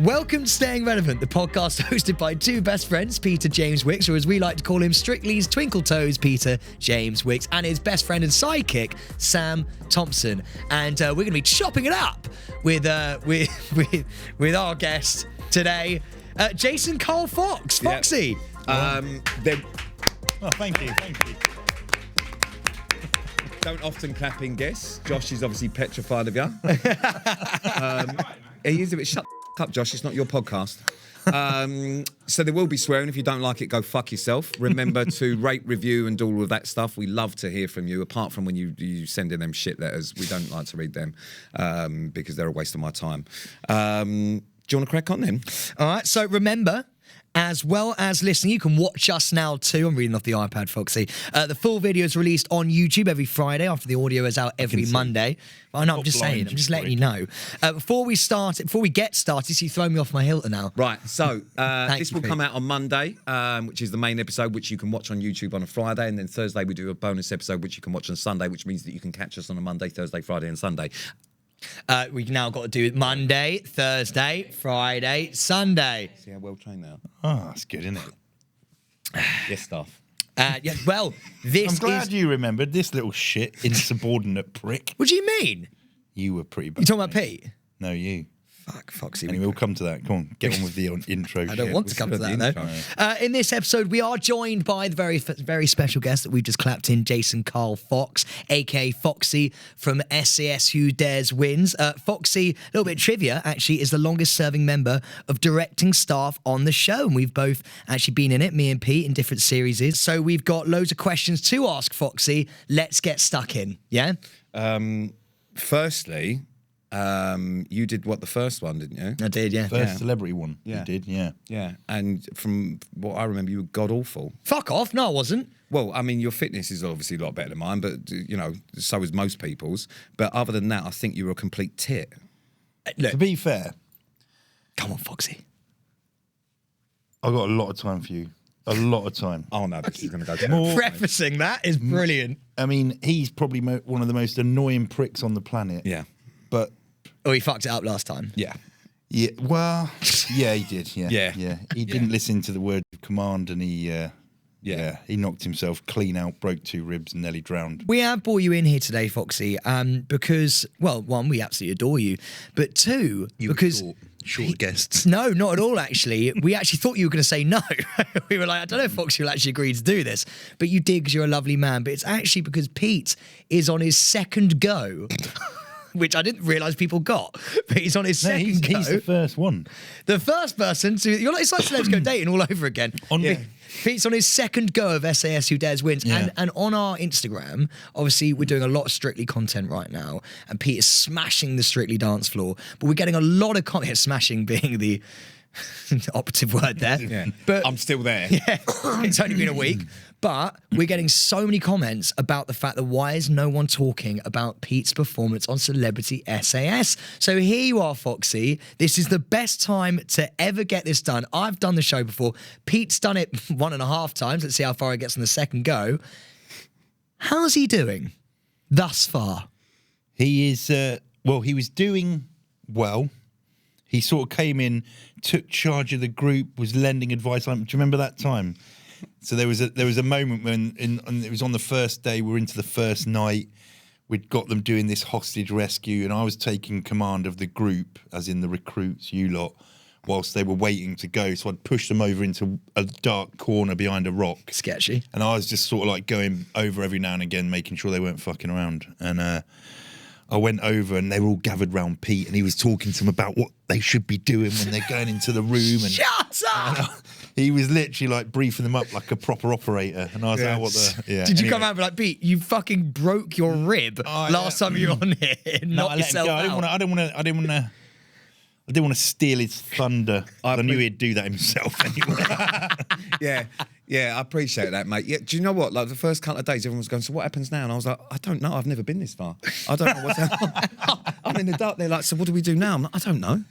Welcome to Staying Relevant, the podcast hosted by two best friends, Peter James Wicks, or as we like to call him, Strictly's Twinkle Toes, Peter James Wicks, and his best friend and sidekick, Sam Thompson. And we're going to be chopping it up with our guest today, Jason Carl Fox, Foxy. Oh, thank you. Don't often clap in guests. Josh is obviously petrified of you. He is a bit shut up, Josh. It's not your podcast. So there will be swearing. If you don't like it, go fuck yourself. Remember to rate, review, and do all of that stuff. We love to hear from you. Apart from when you send in them shit letters, we don't like to read them because they're a waste of my time. Do you want to crack on then? All right. So remember, as well as listening, you can watch us now too. I'm reading off the iPad, Foxy. The full video is released on YouTube every Friday after the audio is out every Monday. Well, no, I'm just saying. I'm just letting you know. Before we get started, so you throw me off my Hilton now. Right, so this will come out on Monday, which is the main episode, which you can watch on YouTube on a Friday, and then Thursday we do a bonus episode, which you can watch on Sunday, which means that you can catch us on a Monday, Thursday, Friday, and Sunday. We've now got to do it Monday, Thursday, Friday, Sunday. See how well trained now. Oh, that's good, isn't it? Yes, staff. Yeah, well, this I'm glad you remembered this little shit, insubordinate prick. What do you mean? You were pretty bad. You talking about Pete? No, you. Fuck, Foxy. Anyway, we'll come to that. Come on, get on with the intro. I don't want to come to that, though. In this episode, we are joined by the very special guest that we've just clapped in, Jason Carl Fox, a.k.a. Foxy from SAS Who Dares Wins. Foxy, a little bit of trivia, actually, is the longest-serving member of directing staff on the show, and we've both actually been in it, me and Pete, in different series. So we've got loads of questions to ask Foxy. Let's get stuck in, yeah? Firstly... you did the first one, didn't you? I did, yeah. First celebrity one. Yeah. You did, yeah. Yeah, and from what I remember, you were god-awful. Fuck off, no I wasn't. Well, I mean, your fitness is obviously a lot better than mine, but, you know, so is most people's. But other than that, I think you were a complete tit. Look, To be fair, come on, Foxy. I've got a lot of time for you. A lot of time. Oh, no, this is going to go More- Prefacing that is brilliant. I mean, he's probably one of the most annoying pricks on the planet. Yeah. But, Oh, he fucked it up last time. Yeah. yeah, well, yeah, he did, yeah. Yeah. He didn't listen to the word of command and he knocked himself clean out, broke 2 ribs and nearly drowned. We have brought you in here today, Foxy, because, well, one, we absolutely adore you, but two, because... Short guests. No, not at all, actually. We actually thought you were going to say no. We were like, I don't know if Foxy will actually agree to do this, but you did because you're a lovely man, but it's actually because Pete is on his second go... which I didn't realise people got, but he's on his second go. He's the first one. The first person to... It's like Celebs Go Dating all over again. Pete's on his second go of SAS Who Dares Wins. Yeah. And on our Instagram, obviously, we're doing a lot of Strictly content right now, and Pete is smashing the Strictly dance floor, but we're getting a lot of content, smashing being the operative word there. Yeah. But I'm still there. yeah, it's only been a week. But we're getting so many comments about the fact that why is no one talking about Pete's performance on Celebrity SAS? So here you are, Foxy. This is the best time to ever get this done. I've done the show before. Pete's done it 1.5 times. Let's see how far he gets on the second go. How's he doing thus far? He is, he was doing well. He sort of came in, took charge of the group, was lending advice. Do you remember that time? So there was a moment when it was on the first day, we're into the first night, we'd got them doing this hostage rescue, and I was taking command of the group, as in the recruits, you lot, whilst they were waiting to go. So I'd push them over into a dark corner behind a rock. Sketchy. And I was just sort of like going over every now and again, making sure they weren't fucking around. And I went over and they were all gathered round Pete, and he was talking to them about what they should be doing when they're going into the room. And Shut up! he was literally like briefing them up like a proper operator. And I was like, what the... Yeah. Did you come out and be like, Pete, you fucking broke your rib last time you were on here and No, knocked I let him yourself go. out? I didn't want to steal his thunder. I knew he'd do that himself anyway. Yeah, I appreciate that, mate. Yeah, do you know what? Like the first couple of days, everyone was going, so what happens now? And I was like, I don't know. I've never been this far. I don't know what's happening. I'm in the dark. They're like, so what do we do now? I'm like, I don't know.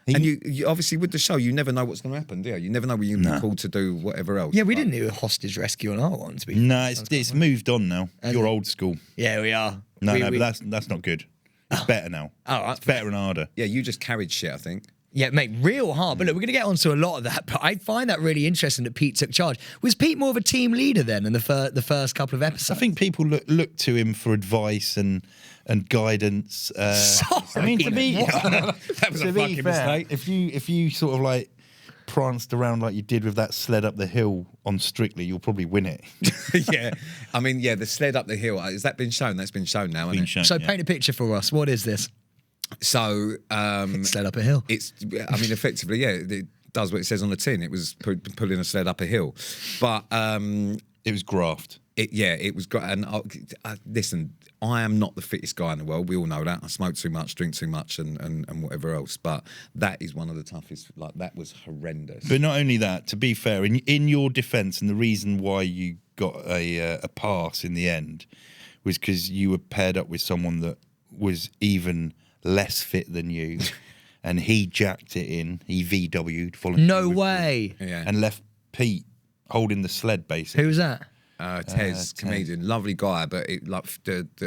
And you obviously, with the show, you never know what's going to happen, do you? You never know when you're be called to do whatever else. Yeah, we didn't do a hostage rescue on our one, to be fair. No, it's moved on now. You're old school. Yeah, we are. But that's not good. It's better now. Oh, it's better and harder. Yeah, you just carried shit, I think. Yeah, mate, real hard. But look, we're going to get onto a lot of that. But I find that really interesting that Pete took charge. Was Pete more of a team leader then in the first couple of episodes? I think people look to him for advice and guidance. Sorry, I mean, to be That was a fucking mistake. if you sort of like pranced around like you did with that sled up the hill on Strictly, you'll probably win it. Yeah, I mean, the sled up the hill. Has that been shown? That's been shown now, isn't it? So paint a picture for us. What is this? So Sled up a hill. it's, I mean, effectively, yeah, it does what it says on the tin. It was pulling a sled up a hill, but It was graft. it was great. And listen, I am not the fittest guy in the world. We all know that. I smoke too much, drink too much, and whatever else. But that is one of the toughest. Like, that was horrendous. But not only that, to be fair, in your defence, and the reason why you got a pass in the end was because you were paired up with someone that was even less fit than you, and he jacked it in. He VW'd. No way. Yeah. And left Pete holding the sled, basically. Who was that? Tez, comedian, lovely guy, but it like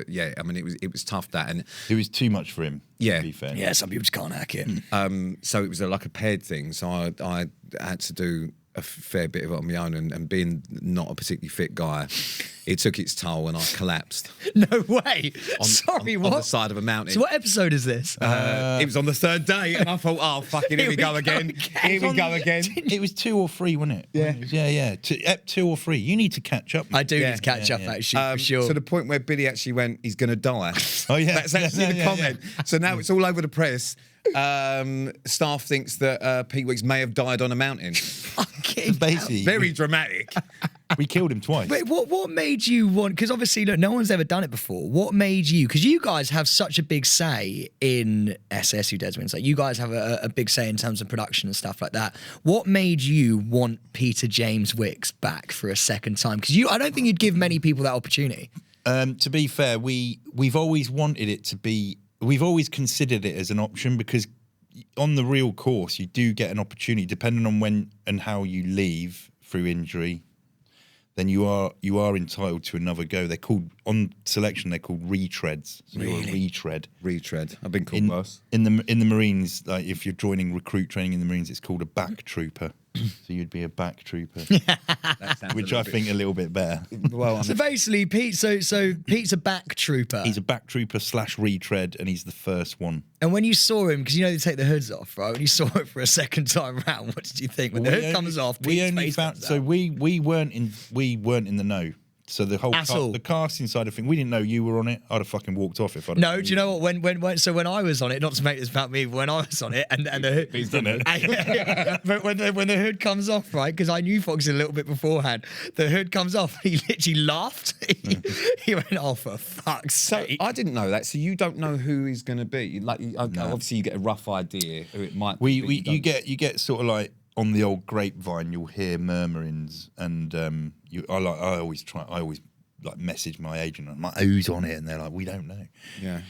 yeah. I mean, it was tough that, and It was too much for him. Yeah. To be fair. Yeah, some people just can't hack it. so it was like a paired thing. So I had to do a fair bit of it on my own, and being not a particularly fit guy, it took its toll, and I collapsed. No way. Sorry, on what? the side of a mountain. So what episode is this? It was on the third day, and I thought, oh, fucking, here we go again. Here we go again. It was 2 or 3, wasn't it? Yeah. 2 or 3. You need to catch up. I do Yeah. need to catch up, actually, for sure. To the point where Billy actually went, he's going to die. Oh, yeah. That's actually the Yeah, comment. So now it's all over the press. Staff thinks that Pete Wicks may have died on a mountain. Fucking Basically, Very dramatic. we killed him twice. Wait, what made you want? Because obviously, look, no one's ever done it before. What made you? Because you guys have such a big say in SAS Who Dares Wins. Like, you guys have a big say in terms of production and stuff like that. What made you want Peter James Wicks back for a second time? Because I don't think you'd give many people that opportunity. To be fair, we've always wanted it to be. We've always considered it as an option because on the real course, you do get an opportunity, depending on when and how you leave through injury. Then you are entitled to another go. They're called on selection. They're called retreads. So you're a retread. Retread. I've been called worse. In the Marines, like if you're joining recruit training in the Marines, it's called a back trooper. So you'd be a back trooper, which I think a little bit better. Well, So basically, Pete. So Pete's a back trooper. He's a back trooper / retread, and he's the first one. And when you saw him, because you know they take the hoods off, right? When you saw it for a second time round, what did you think? When the hood comes off, Pete's face comes out. we weren't in the know. So the whole the casting side of thing, we didn't know you were on it. I'd have fucking walked off if I'd. No, do you know what? When I was on it, not to make this about me, but when I was on it, and the hood, He's done it. but when the hood comes off, right? Because I knew Foxy a little bit beforehand. The hood comes off. He literally laughed. He went, "Oh, for fuck's sake!" I didn't know that. So you don't know who he's going to be. Like, obviously, you get a rough idea who it might be. You get sort of like on the old grapevine, you'll hear murmurings, and I always like message my agent. I'm like, who's on it? And they're like, we don't know. Yeah.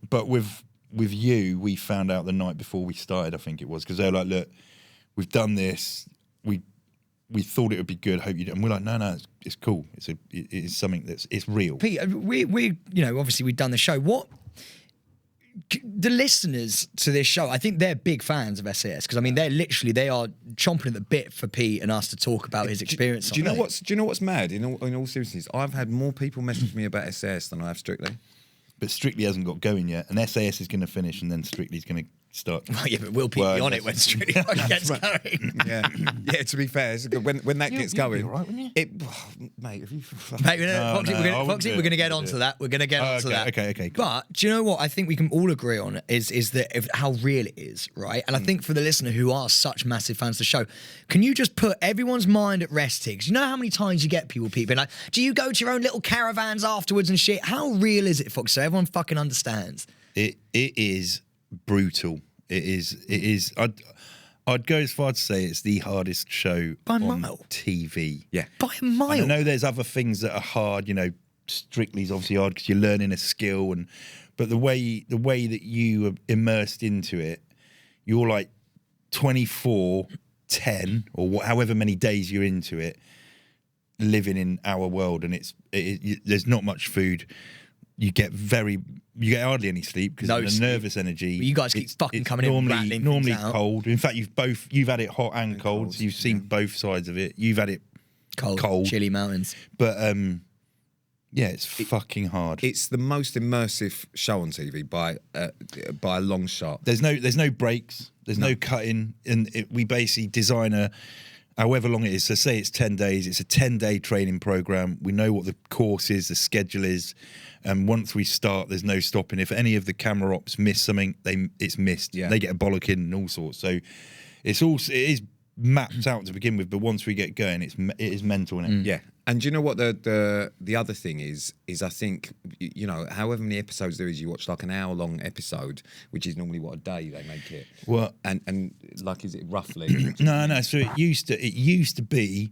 But with you, we found out the night before we started, I think it was, because they were like, look, we've done this. We thought it would be good. Hope you do. And we're like, no, it's cool. It is something it's real. Pete, we obviously we've done the show. What the listeners to this show, I think they're big fans of SAS because I mean they are chomping at the bit for Pete and us to talk about his experience. Do you know what's mad? In all seriousness, I've had more people message me about SAS than I have Strictly. But Strictly hasn't got going yet, and SAS is going to finish, and then Strictly's going to start. Well, yeah, but we'll Pete be on it when Strictly gets going. Yeah. To be fair, it's good. When that gets going, be all right, wouldn't you? Mate, if you Foxy, we're going to get onto that. We're going to get onto that. Okay. Cool. But do you know what I think we can all agree on is that how real it is, right? And I think for the listener who are such massive fans of the show, can you just put everyone's mind at rest here? 'Cause you know how many times you get people being like, do you go to your own little caravans afterwards and shit? How real is it, Fox? So everyone fucking understands. It is brutal. It is. I'd go as far to say it's the hardest show By a on mile. TV. Yeah. By a mile. And I know there's other things that are hard. You know, Strictly's obviously hard because you're learning a skill, but the way that you are immersed into it, you're like 24/10 or however many days you're into it, living in our world, and there's not much food. you get hardly any sleep because No of the sleep. nervous energy. You guys keep fucking coming in and rattling normally things out. cold. In fact, you've had it hot and cold, so you've seen both sides of it. You've had it cold. Chilly mountains. But yeah, it's fucking hard. It's the most immersive show on TV by a long shot. There's no breaks. There's no cutting, and we basically design however long it is. So say it's 10 days. It's a 10-day training program. We know what the course is, the schedule is, and once we start, there's no stopping. If any of the camera ops miss something, it's missed. Yeah. They get a bollocking and all sorts. So it is mapped out to begin with, but once we get going, it is mental, innit? Yeah. And do you know what the other thing is I think, you know, however many episodes there is, you watch like an hour-long episode, which is normally what, a day they make it. Well, and like, is it roughly? No. So it used to be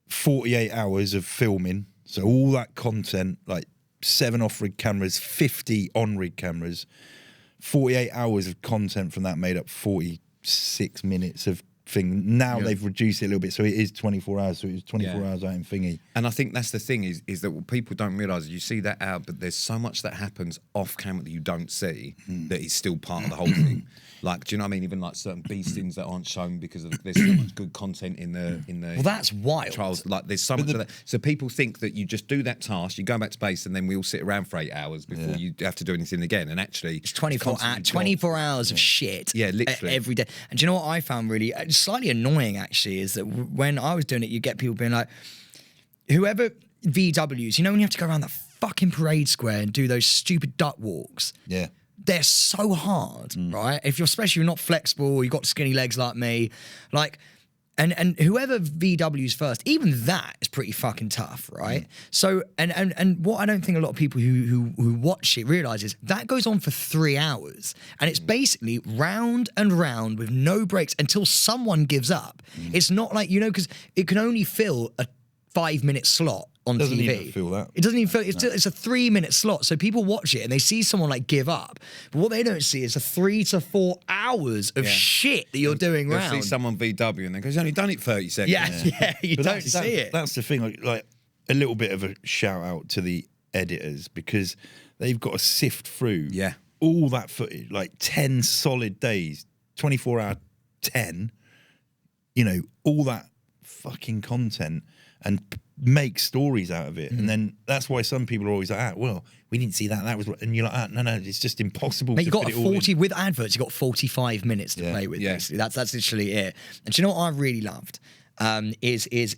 48 hours of filming. So all that content, like 7 off-rig cameras, 50 on-rig cameras, 48 hours of content from that made up 46 minutes of thing. Now they've reduced it a little bit, so it is 24 hours. So it was 24 hours out in thingy. And I think that's the thing is that what people don't realise, you see that out, but there's so much that happens off camera that you don't see that is still part of the whole thing. Like, do you know what I mean? Even like certain beastings that aren't shown because there's so much good content in the Well, that's wild. trials. Like, there's so much of that. So people think that you just do that task, you go back to base, and then we all sit around for 8 hours before you have to do anything again. And actually, It's 24 hours of shit. Yeah, literally. Every day. And do you know what I found really slightly annoying, actually, is that when I was doing it, you get people being like, whoever VWs, you know, when you have to go around that fucking parade square and do those stupid duck walks. Yeah. They're so hard, right? If especially you're not flexible, you've got skinny legs like me, like, and whoever VWs first, even that is pretty fucking tough, right? So, and what I don't think a lot of people who watch it realise is that goes on for 3 hours, and it's basically round and round with no breaks until someone gives up. It's not like, you know, because it can only fill a 5-minute slot on Doesn't TV. even feel that. It doesn't even feel. It's a 3-minute slot, so people watch it and they see someone like give up, but what they don't see is the 3 to 4 hours of shit that you're doing they'll round. see someone VW and they go, he's only done it 30 seconds. Yeah, you But don't see it. That's the thing. Like a little bit of a shout out to the editors, because they've got to sift through all that footage, like 10 solid days, 24 hour 10, you know, all that fucking content, and make stories out of it. And then that's why some people are always like, well, we didn't see that. That was, and you're like, no, it's just impossible. Mate, to you got fit a it all 40 in. with adverts. You got 45 minutes to play with. Basically, that's literally it. And do you know what I really loved? It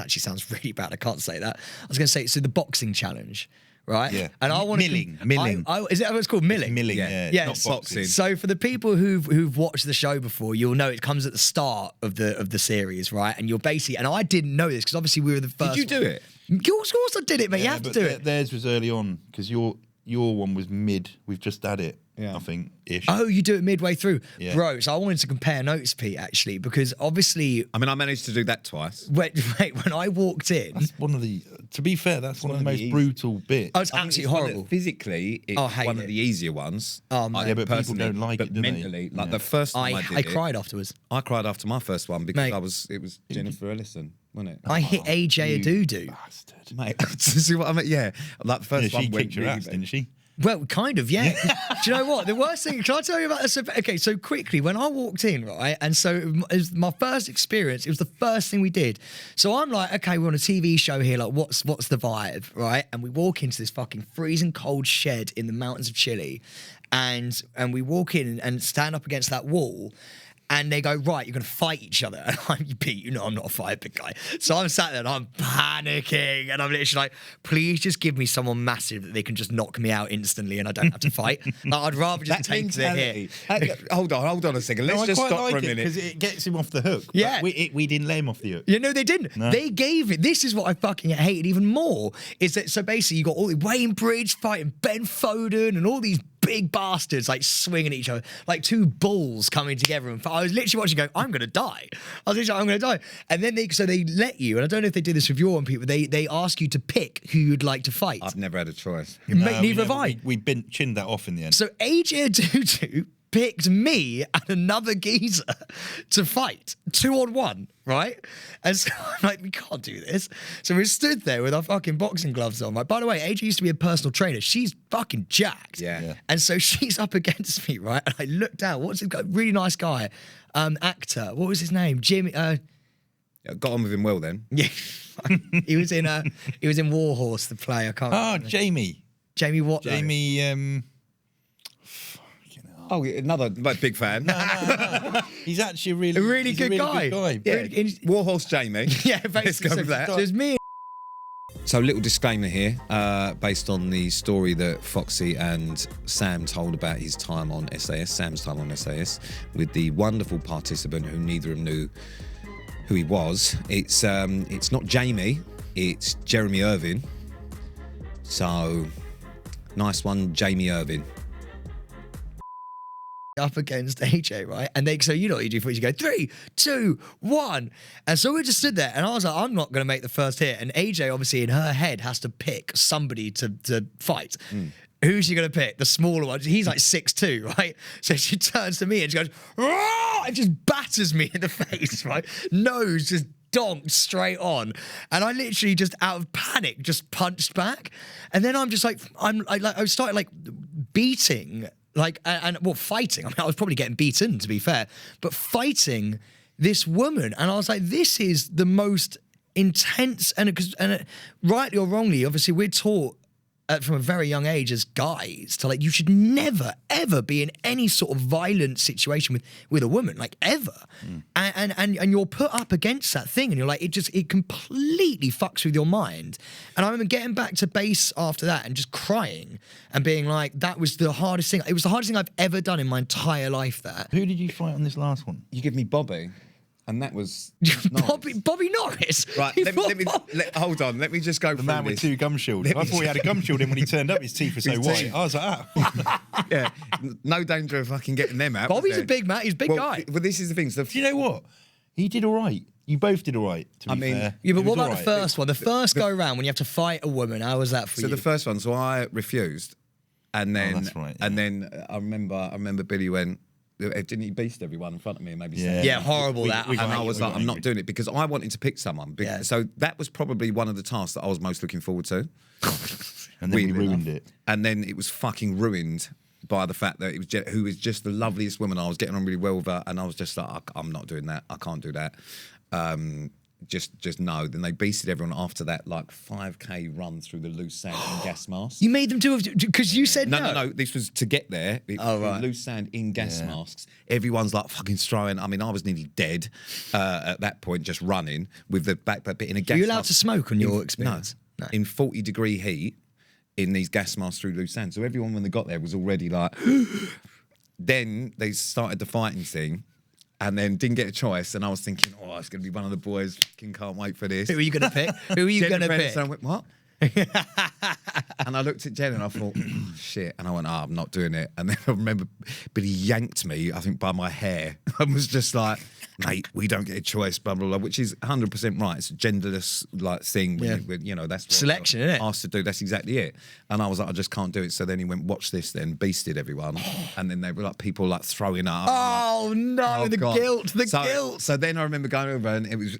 actually sounds really bad. I can't say that. I was going to say, so the boxing challenge, right? Yeah. And I want Milling. Is that what it's called? Milling. Milling, Yeah. not boxing. So for the people who've watched the show before, you'll know it comes at the start of the series, right? And you're basically, and I didn't know this because obviously we were the first. Did you do it? Of course I did it, mate. You have to but do it. Theirs was early on, because your one was mid. We've just had it, I think, ish. Oh, you do it midway through. Yeah. Bro, so I wanted to compare notes, Pete, actually, because obviously I mean, I managed to do that twice. when I walked in, That's one of the, to be fair, that's one of the one of most the brutal bits. oh, it's absolutely horrible. Physically, it's I hate one it. of the easier ones. Oh, man. Yeah, but people personally, don't like but it, do they? mentally, like the first time I did I it, cried afterwards. I cried after my first one because Mate. it was Jennifer Ellison, wasn't it? I hit AJ Adudu. Bastard. Mate, see what I mean? Yeah, like the first Yeah, one she went kicked your really ass, bad. didn't she? Well, kind of, yeah. Do you know what? The worst thing, can I tell you about this? Okay, so quickly, when I walked in, right, and so it was my first experience, it was the first thing we did. So I'm like, okay, we're on a TV show here, like, what's the vibe, right? And we walk into this fucking freezing cold shed in the mountains of Chile, and we walk in and stand up against that wall. And they go, right, you're going to fight each other. And I'm, Pete, you know I'm not a fight big guy. So I'm sat there and I'm panicking. And I'm literally like, please just give me someone massive that they can just knock me out instantly and I don't have to fight. Like, I'd rather just take the hit. Hold on a second. Let's just stop for a minute. because it gets him off the hook. But Yeah. we didn't lay him off the hook. You know, they didn't. No. They gave it. This is what I fucking hated even more. Is that, so basically you got all the Wayne Bridge fighting Ben Foden and all these big bastards like swinging at each other, like two bulls coming together. And I was literally watching going, I'm going to die. I was literally, I'm going to die. And then they let you, and I don't know if they do this with your own people, they ask you to pick who you'd like to fight. I've never had a choice. Mate, neither have I. We chinned that off in the end. So AJ Adudu picked me and another geezer to fight 2-on-1, right? And so I'm like, we can't do this. So we stood there with our fucking boxing gloves on. Like, by the way, AJ used to be a personal trainer. She's fucking jacked. Yeah. And so she's up against me, right? And I looked down. What's this guy? Really nice guy, actor. What was his name? Jimmy. Got on with him well then. Yeah, he was in Warhorse, the play. I can't. Oh, remember. Jamie what? though? Jamie. Oh, another big fan. No. He's actually A really he's good a really guy. Good guy. Yeah. Warhorse Jamie. Yeah, Let's go basically. with that. So there's me. So, little disclaimer here, based on the story that Foxy and Sam told about his time on SAS, Sam's time on SAS, with the wonderful participant who neither of them knew who he was. It's not Jamie, it's Jeremy Irvin. So, nice one, Jamie Irvin. Up against AJ, right? And so you know what you do for you go 3, 2, 1, and so we just stood there, and I was like, I'm not going to make the first hit, and AJ obviously in her head has to pick somebody to fight. Who's she going to pick? The smaller one. He's like 6'2", right? So she turns to me and she goes, "Rah!" and just batters me in the face, right? Nose just donked straight on, and I literally just out of panic just punched back, and then I'm just like, I started like beating. Like, and fighting. I mean, I was probably getting beaten, to be fair, but fighting this woman. And I was like, this is the most intense, and rightly or wrongly, obviously, we're taught from a very young age as guys to like, you should never, ever be in any sort of violent situation with a woman, like ever. And you're put up against that thing, and you're like, it completely fucks with your mind. And I remember getting back to base after that and just crying and being like, that was the hardest thing. It was the hardest thing I've ever done in my entire life, that. Who did you fight on this last one? You give me Bobby, and that was Bobby Norris. Right, hold on. Let me just go The through man with this. 2 gum shields. I thought he had a gum shield in when he turned up. His teeth were so His white. teeth. I was like, ah. Yeah, no danger of fucking getting them out. Bobby's was a there? big man. He's a big guy. Well, this is the thing. So Do you know what? He did all right. You both did all right, to be fair. Yeah, but It what was about all the right. first one? The first go round when you have to fight a woman. How was that for you? the first one, so I refused, and then that's right, and then I remember Billy went, didn't he beast everyone in front of me and maybe Yeah. Yeah, horrible that. and I was we like, got I'm not angry. doing it because I wanted to pick someone. Yeah. So that was probably one of the tasks that I was most looking forward to. And then we weirdly ruined enough. it. And then it was fucking ruined by the fact that it was who was just the loveliest woman. I was getting on really well with her, and I was just like, I'm not doing that. I can't do that. Just no. Then they beasted everyone after that, like 5K run through the loose sand and gas masks. You made them do it because you said no. No. This was to get there. Right. Loose sand in gas masks. Everyone's like fucking throwing. I mean, I was nearly dead at that point, just running with the backpack bit in a gas. Are you allowed mask. to smoke on your experience? No. In 40-degree heat in these gas masks through loose sand. So everyone when they got there was already like. Then they started the fighting thing. And then didn't get a choice, and I was thinking, oh, it's going to be one of the boys. Fucking can't wait for this. Who are you going to pick? Who are you going to pick? And I went, what? And I looked at Jen and I thought, shit. And I went, I'm not doing it. And then I remember Billy yanked me, I think, by my hair. I was just like, mate, we don't get a choice, blah, blah, blah, which is 100% right. It's a genderless like thing. That's what Selection, isn't it? Asked to do. That's exactly it. And I was like, I just can't do it. So then he went, watch this then, beasted everyone. And then they were like, people like throwing up. Oh no, the God. guilt, the guilt. So then I remember going over and it was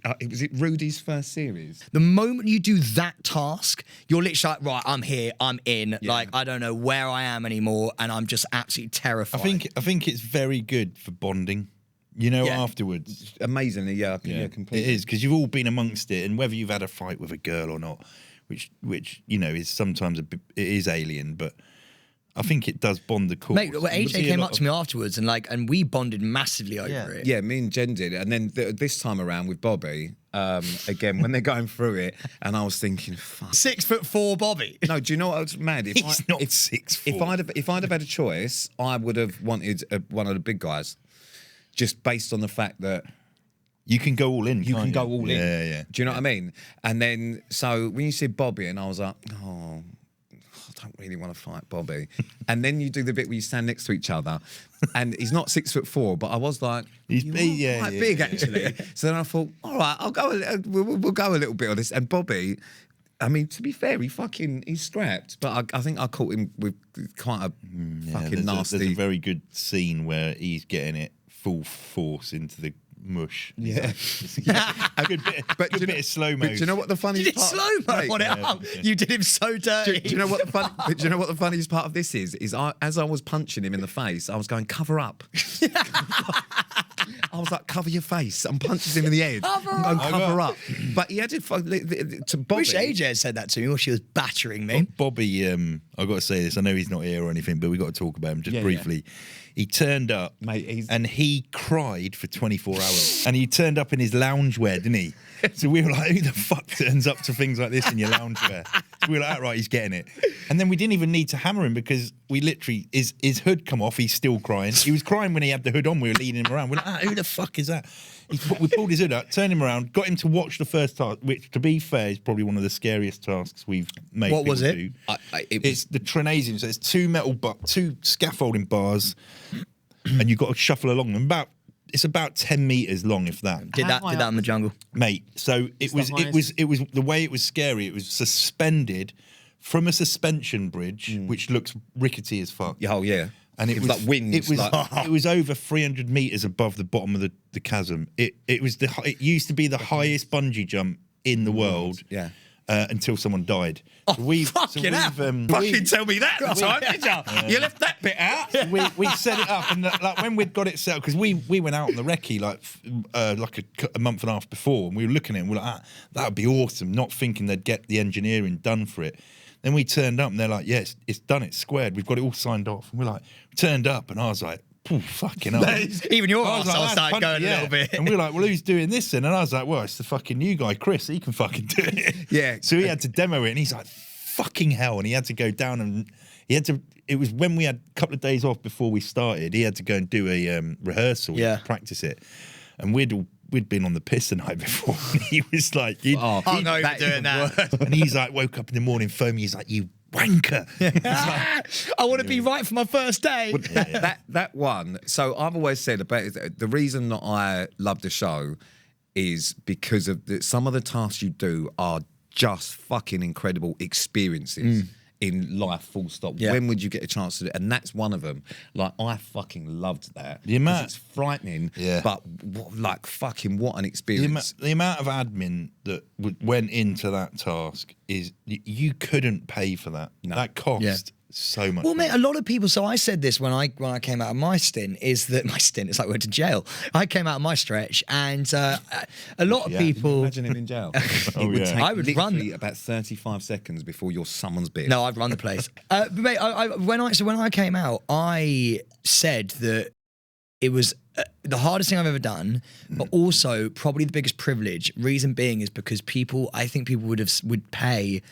Rudy's first series. The moment you do that task, you're literally like, right, I'm here, I'm in. Like, I don't know where I am anymore, and I'm just absolutely terrified. I think it's very good for bonding. You know, Yeah. afterwards. Amazingly, yeah, completely. It is, because you've all been amongst it, and whether you've had a fight with a girl or not, which you know is sometimes it is alien, but I think it does bond the cause. Mate, well, AJ came up to me afterwards and we bonded massively over it. Yeah, me and Jen did. And then this time around with Bobby, again, when they're going through it, and I was thinking, fuck. 6'4" Bobby. No, do you know what was mad? He's not 6'4". If I'd have had a choice, I would have wanted one of the big guys, just based on the fact that You can go all in. you can't can go all in. Yeah. Do you know what I mean? And then, so when you said Bobby, and I was like, oh, I don't really want to fight Bobby. And then you do the bit where you stand next to each other, and he's not 6'4", but I was like, He's you big, are yeah, quite yeah. big actually. So then I thought, all right, I'll go. We'll go a little bit on this. And Bobby, I mean, to be fair, he's strapped, but I think I caught him with quite a fucking nasty. There's a very good scene where he's getting it full force into the mush. Yeah. A good bit of slow mo. But do you know what the funniest You did part? slow-mo Mate, on it up. You did him so dirty. Do you know what the funniest part of this is? As I was punching him in the face, I was going, cover up. I was like, cover your face. I'm punching him in the head. Cover up. But he had to Bobby. I wish AJ had said that to me while she was battering me. Bobby, I've got to say this. I know he's not here or anything, but we've got to talk about him just briefly. He turned up, Mate, and he cried for 24 hours. And he turned up in his loungewear, didn't he? So we were like, who the fuck turns up to things like this in your loungewear? So we were like, right, he's getting it. And then we didn't even need to hammer him because we literally, his hood come off, he's still crying. He was crying when he had the hood on, we were leading him around. We're like, who the fuck is that? We pulled his hood up, turned him around, got him to watch the first task, which, to be fair, is probably one of the scariest tasks we've made. What was it? Do. It's the Trinasium, so it's two scaffolding bars, and you've got to shuffle along them. It's about 10 meters long, if that. Did that in the jungle, mate. So it was the way it was scary. It was suspended from a suspension bridge, which looks rickety as fuck. Oh yeah. And it was like wind. It was over 300 meters above the bottom of the chasm. It used to be the highest bungee jump in the world. Yeah. Until someone died. Fucking hell. Fucking tell me that at the time, did you? You left that bit out. We set it up, and like when we'd got it set up, because we went out on the recce like a month and a half before, and we were looking at it, and we were like, that would be awesome, not thinking they'd get the engineering done for it. Then we turned up, and they're like, yes, it's done, it's squared, we've got it all signed off. And we're like, turned up, and I was like, fucking hell. Even your I was like, arsehole "That's started funny," going a little bit. And we were like, well, who's doing this then? And I was like, well, it's the fucking new guy, Chris. He can fucking do it. Yeah. So he had to demo it, and he's like, fucking hell. And he had to go down, and it was when we had a couple of days off before we started, he had to go and do a rehearsal, practice it. And we'd been on the piss the night before. And he was like, no, you're doing that. And he's like, woke up in the morning, phoned me, he's like, you wanker. I want to be right for my first day. That one. So I've always said about the reason that I love the show is because of some of the tasks you do are just fucking incredible experiences in life, full stop. Yeah. When would you get a chance to do it? And that's one of them. Like, I fucking loved that. The amount- it's frightening, Yeah. but what an experience. The amount of admin that went into that task is you couldn't pay for that. No. That cost Yeah. so much. Well, money. mate, a lot of people. So I said this when I came out of my stint. Is that my stint? It's like I went to jail. I came out of my stretch, and a lot of people. Imagine him in jail. It would take I would run literally about 35 seconds before you're someone's bitch. No, I'd run the place. But mate, when I came out, I said that it was the hardest thing I've ever done, but also probably the biggest privilege. Reason being is because I think people would pay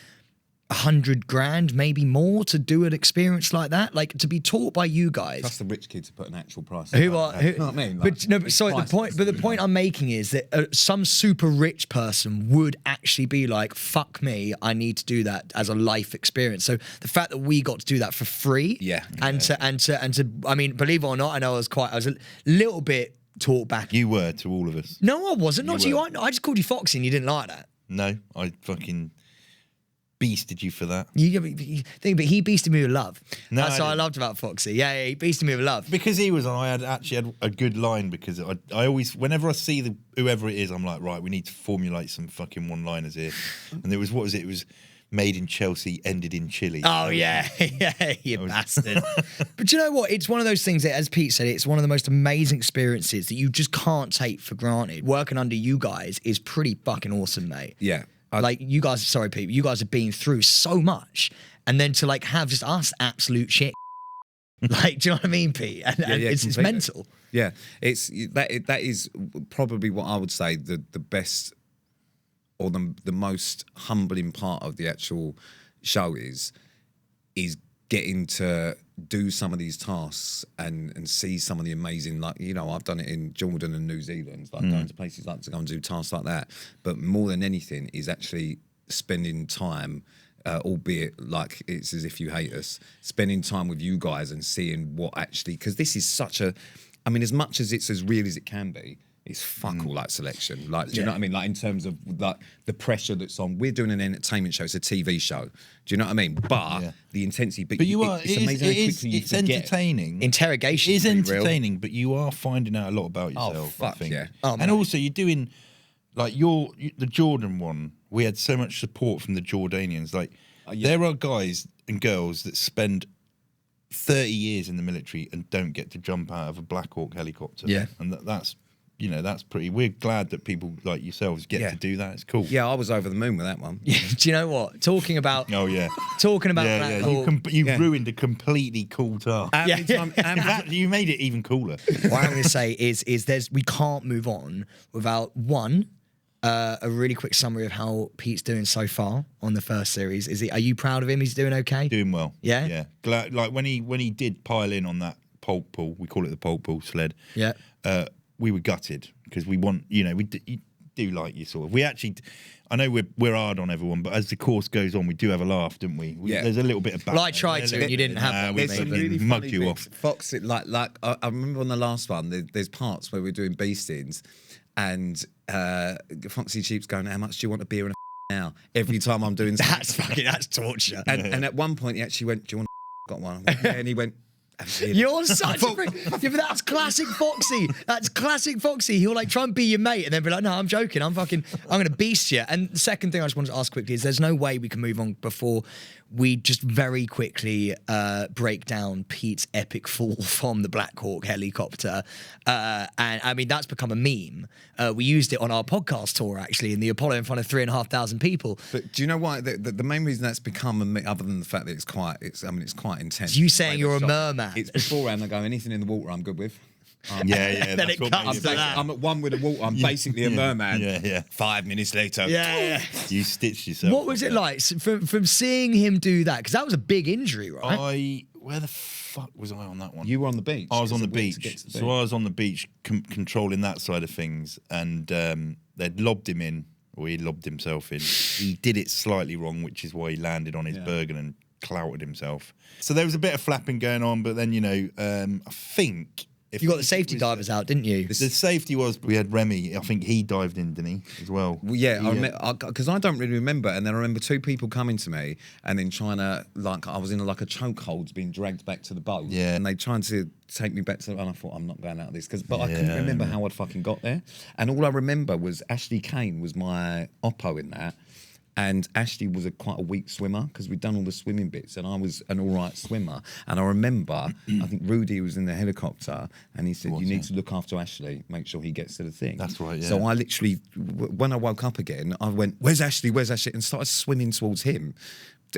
100 grand, maybe more, to do an experience like that, like to be taught by you guys. That's the rich kids to put an actual price. You know what I mean? The point I'm making is that some super rich person would actually be like, "Fuck me, I need to do that as a life experience." So the fact that we got to do that for free, to I mean, believe it or not, I was a little bit taught back. You were to all of us. No, I wasn't. Not to you. were. I just called you Foxy, and you didn't like that. No, I fucking beasted you for that. But he beasted me with love. No, That's I what I didn't. loved about Foxy. Yeah, he beasted me with love. Because he was on, I had actually had a good line because I always, whenever I see whoever it is, I'm like, right, we need to formulate some fucking one-liners here. And there was, what was it? It was made in Chelsea, ended in Chile. Oh, yeah. Yeah, you bastard. But you know what? It's one of those things that, as Pete said, it's one of the most amazing experiences that you just can't take for granted. Working under you guys is pretty fucking awesome, mate. Yeah. Like, you guys, sorry, Pete, you guys have been through so much. And then to, like, have just us absolute shit. Like, do you know what I mean, Pete? And it's mental. Yeah. That is probably what I would say the best or the most humbling part of the actual show is getting to do some of these tasks and see some of the amazing, like, you know, I've done it in Jordan and New Zealand, like going to places like to go and do tasks like that. But more than anything is actually spending time, albeit like it's as if you hate us, spending time with you guys and seeing what actually, because this is such a, I mean, as much as it's as real as it can be, It's fuck all like selection. Like, do you know what I mean? Like in terms of like the pressure that's on. We're doing an entertainment show. It's a TV show. Do you know what I mean? But the intensity. But you are. It's amazing how quickly you It's forget. entertaining. Interrogation It is is real. entertaining, but you are finding out a lot about yourself. Oh, fuck, I think. yeah. Oh, and also, you're doing like the Jordan one. We had so much support from the Jordanians. Like, there are guys and girls that spend 30 years in the military and don't get to jump out of a Black Hawk helicopter. Yeah. And that's, you know, that's pretty. We're glad that people like yourselves get to do that. It's cool. Yeah, I was over the moon with that one. Yeah, do you know what? Talking about Oh yeah. Black Hawk. You ruined a completely cool task. And Yeah. and In fact, you made it even cooler. What I'm going to say is we can't move on without one. A really quick summary of how Pete's doing so far on the first series. Are you proud of him? He's doing okay? Doing well. Yeah? Yeah. Glad, like when he did pile in on that pulp pool, we call it the pulp pool sled. Yeah. We were gutted because we want, you know, you do like you sort of. We actually, I know we're hard on everyone, but as the course goes on, we do have a laugh, don't we? There's a little bit of. Well, I tried to, and you didn't have one. there's some maybe. really mugged funny you bits. off. Fox, I remember on the last one, there's parts where we're doing beastings, and Foxy Cheap's going, "How much do you want a beer and a now?" Every time I'm doing something. That's torture. And at one point he actually went, "Do you want a got one?" I went, yeah, and he went, "Absolutely." You're such a prick. Yeah, but that's classic Foxy. That's classic Foxy. He'll like try and be your mate and then be like, "No, I'm joking. I'm going to beast you." And the second thing I just wanted to ask quickly is there's no way we can move on before we just very quickly break down Pete's epic fall from the Black Hawk helicopter. And I mean, that's become a meme. We used it on our podcast tour, actually, in the Apollo in front of 3,500 people. But do you know why? The main reason that's become a myth, other than the fact that it's quite intense. It's you saying you're a merman. It's beforehand I go, anything in the water I'm good with. Yeah. Then it cuts to that. I'm at one with the water. I'm basically a merman. Yeah. 5 minutes later. Yeah. You stitched yourself. What was it like from seeing him do that? Because that was a big injury, right? Where the fuck was I on that one? You were on the beach. I was on the It's a week to get beach. to the So I was on the beach controlling that side of things, and they'd lobbed him in, or he lobbed himself in. He did it slightly wrong, which is why he landed on his Bergen and clouted himself. So there was a bit of flapping going on, but then, you know, I think... You got the safety divers out, didn't you? The safety was, we had Remy, I think he dived in, didn't he, as well? Well, yeah, because I don't really remember, and then I remember two people coming to me and then trying to, like, I was in like a chokehold being dragged back to the boat, and they tried to take me back to, and I thought, I'm not going out of this, but I couldn't remember how I'd fucking got there, and all I remember was Ashley Kane was my oppo in that. And Ashley was quite a weak swimmer because we'd done all the swimming bits, and I was an all right swimmer. And I remember, I think Rudy was in the helicopter, and he said, "You need to look after Ashley, make sure he gets to the thing." That's right. Yeah. So I literally, when I woke up again, I went, "Where's Ashley? Where's Ashley?" and started swimming towards him,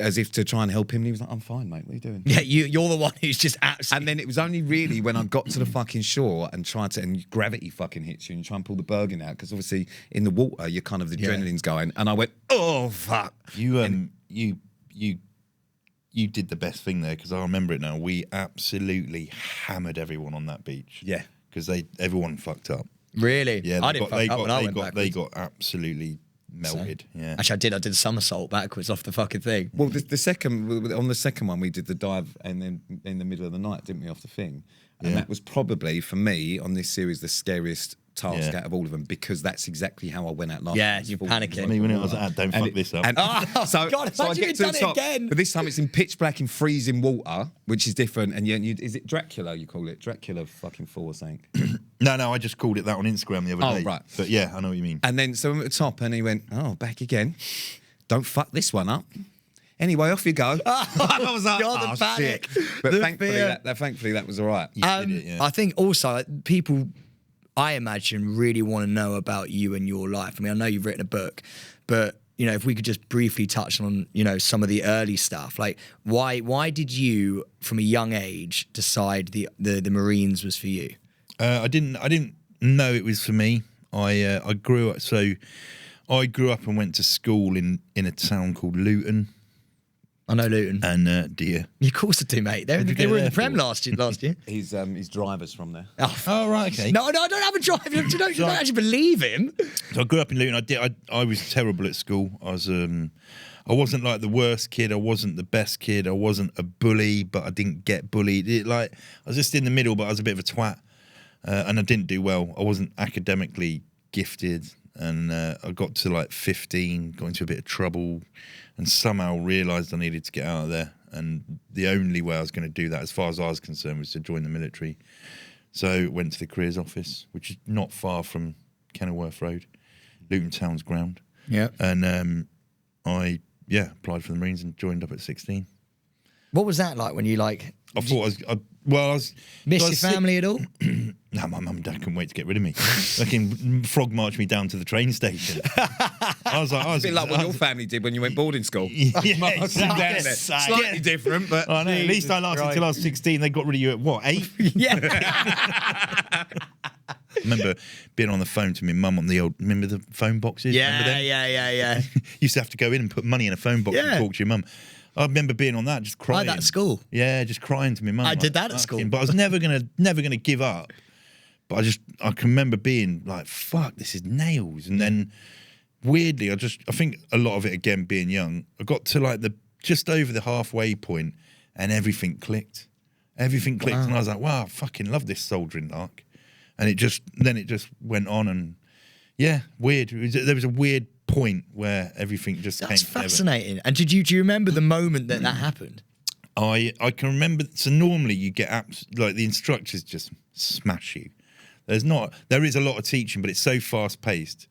as if to try and help him. And he was like, "I'm fine, mate. What are you doing?" Yeah, you're the one who's just absolutely... And then it was only really when I got to the fucking shore and tried to, and gravity fucking hits you and you try and pull the Bergen out, because obviously in the water, you're kind of, the adrenaline's going. And I went, "Oh, fuck." You did the best thing there, because I remember it now. We absolutely hammered everyone on that beach. Yeah. Because everyone fucked up. Really? Yeah, I didn't fuck up when I went backwards. They got absolutely melted. Yeah. Actually, I did a somersault backwards off the fucking thing. Well, the second one, we did the dive, and then in the middle of the night, didn't we, off the thing? And that was probably, for me, on this series, the scariest task out of all of them, because that's exactly how I went out last Yeah, time. you're panicking. I mean, when it was don't fuck this up. Oh, God, imagine you'd done it again. But this time it's in pitch black in freezing water, which is different. And is it Dracula, you call it? Dracula fucking fall or something? No, I just called it that on Instagram the other day. Right. But yeah, I know what you mean. And then, so I'm at the top, and he went, "Oh, back again. Don't fuck this one up." Anyway, off you go. I was like, God, the panic. shit. But The thankfully fear. thankfully, that was all right. Did it, yeah. I think also people, I imagine, really want to know about you and your life. I mean, I know you've written a book, but you know, if we could just briefly touch on, you know, some of the early stuff, like why did you, from a young age, decide the Marines was for you? I didn't know it was for me. I grew up. So I grew up and went to school in a town called Luton. I know Luton. And dear. Of course I do, mate. They were in the Prem last year. His driver's from there. Oh, right, okay. No, I don't have a driver. You don't actually believe him. So I grew up in Luton. I was terrible at school. I wasn't like the worst kid. I wasn't the best kid. I wasn't a bully, but I didn't get bullied. I was just in the middle, but I was a bit of a twat. and I didn't do well. I wasn't academically gifted, and I got to like 15, got into a bit of trouble, and somehow realised I needed to get out of there. And the only way I was going to do that, as far as I was concerned, was to join the military. So went to the careers office, which is not far from Kenilworth Road, Luton Town's ground. Yeah. And I applied for the Marines and joined up at 16. What was that like when you like? I thought I was Miss I your was family at all? No, my mum and dad couldn't wait to get rid of me. They can frog march me down to the train station. I was A bit like what your family did when you went boarding school. Yeah, Marching down there. exactly. Slightly different, but I know. At least I lasted until I was 16. They got rid of you at what, 8? Yeah. I remember being on the phone to my mum on the old, remember the phone boxes? Remember them? Yeah. Used to have to go in and put money in a phone box Yeah. and talk to your mum. I remember being on that, just crying. Like that at school? Yeah, just crying to my mum. I like, did that at school. But I was never gonna give up. But I can remember being like, fuck, this is nails. And then weirdly, I think a lot of it, again, being young, I got to like just over the halfway point and everything clicked. Everything clicked. And I was like, wow, I fucking love this soldiering lark. And it just went on, and yeah, weird. There was a weird point where everything just That's came together. fascinating. And do you remember the moment that happened? I can remember. So normally you get like the instructors just smash you. There is a lot of teaching, but it's so fast paced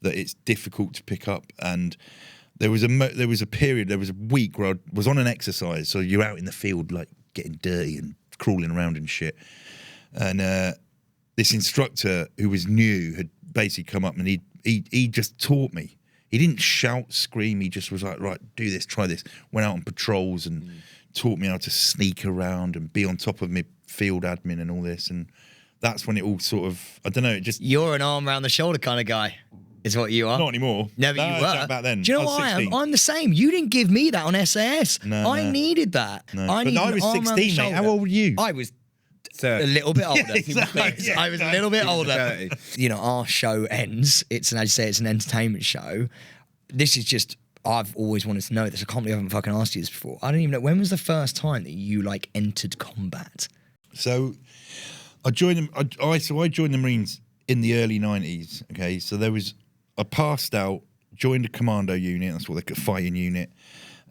that it's difficult to pick up. And there was a week where I was on an exercise. So you're out in the field like getting dirty and crawling around and shit. And this instructor who was new had basically come up and he just taught me. He didn't shout, scream. He just was like, right, do this, try this. Went out on patrols and taught me how to sneak around and be on top of my field admin and all this. And that's when it all sort of, I don't know, it just... You're an arm around the shoulder kind of guy, is what you are. Not anymore. Never No, you I was were. Jack back then. Do you know I was what I am? 16. I'm the same. You didn't give me that on SAS. No, I no. needed that. No. I But needed I an was arm around the 16, mate. How shoulder. old were you? I was So, a little bit older. exactly, yeah, I was a little bit older. 30. You know, our show ends. As you say, it's an entertainment show. This is just, I've always wanted to know this. I can't believe I haven't fucking asked you this before. I don't even know. When was the first time that you like entered combat? So I joined them. I joined the Marines in the early 90s. Okay, so I passed out, joined a commando unit. That's what they call a fighting unit,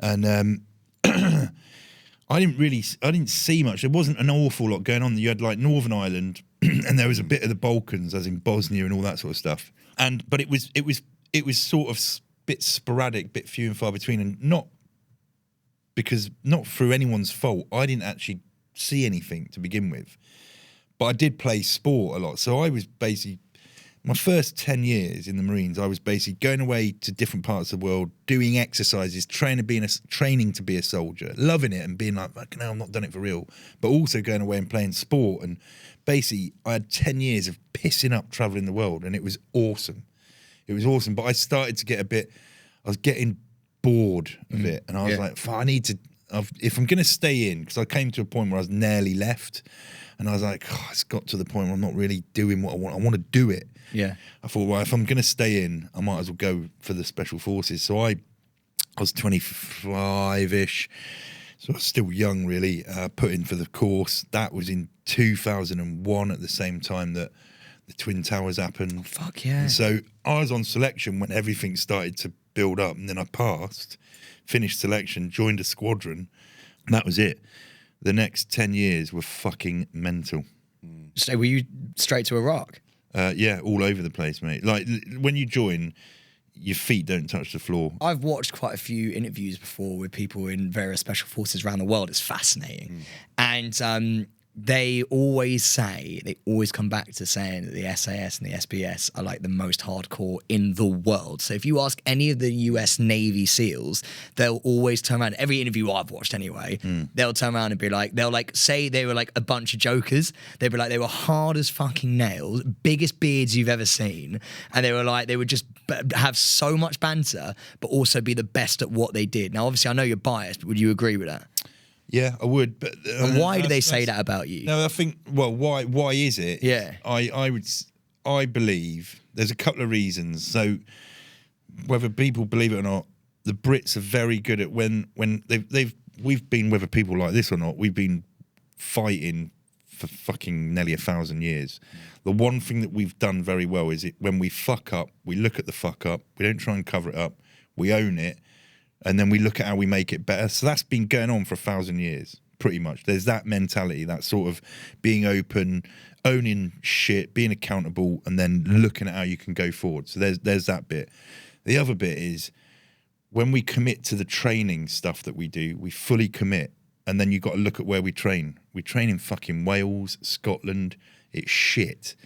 and I didn't see much. There wasn't an awful lot going on. You had like Northern Ireland, and there was a bit of the Balkans, as in Bosnia and all that sort of stuff. But it was sort of bit sporadic, bit few and far between, and not through anyone's fault. I didn't actually see anything to begin with, but I did play sport a lot. So I was basically, my first 10 years in the Marines, I was basically going away to different parts of the world, doing exercises, training to be a soldier, loving it and being like, fucking hell, I'm not done it for real, but also going away and playing sport. And basically I had 10 years of pissing up traveling the world, and it was awesome. It was awesome, but I started to get I was getting bored of it, and I was like, I need to, if I'm going to stay in, because I came to a point where I was nearly left, and I was like, it's got to the point where I'm not really doing what I want. I want to do it. Yeah. I thought, well, if I'm going to stay in, I might as well go for the Special Forces. So I was 25-ish, so I was still young, really, put in for the course. That was in 2001 at the same time that the Twin Towers happened. Fuck yeah. And so I was on selection when everything started to build up, and then I passed, finished selection, joined a squadron, and that was it. The next 10 years were fucking mental. So were you straight to Iraq? Yeah, all over the place, mate. Like, when you join, your feet don't touch the floor. I've watched quite a few interviews before with people in various special forces around the world. It's fascinating. And they always come back to saying that the SAS and the SBS are like the most hardcore in the world. So if you ask any of the US Navy SEALs, they'll always turn around. Every interview I've watched anyway, they'll turn around and be like, they'll like say they were like a bunch of jokers. They'd be like, they were hard as fucking nails, biggest beards you've ever seen. And they were like, they would just have so much banter, but also be the best at what they did. Now, obviously, I know you're biased, but would you agree with that? Yeah, I would. But And why do they say that about you? No, I think. Well, why is it? Yeah. I believe there's a couple of reasons. So whether people believe it or not, the Brits are very good at when we've been, whether people like this or not, we've been fighting for fucking nearly 1,000 years. The one thing that we've done very well is when we fuck up, we look at the fuck up. We don't try and cover it up. We own it, and then we look at how we make it better. So that's been going on for 1,000 years, pretty much. There's that mentality, that sort of being open, owning shit, being accountable, and then looking at how you can go forward. So there's that bit. The other bit is when we commit to the training stuff that we do, we fully commit. And then you've got to look at where we train. We train in fucking Wales, Scotland. It's shit.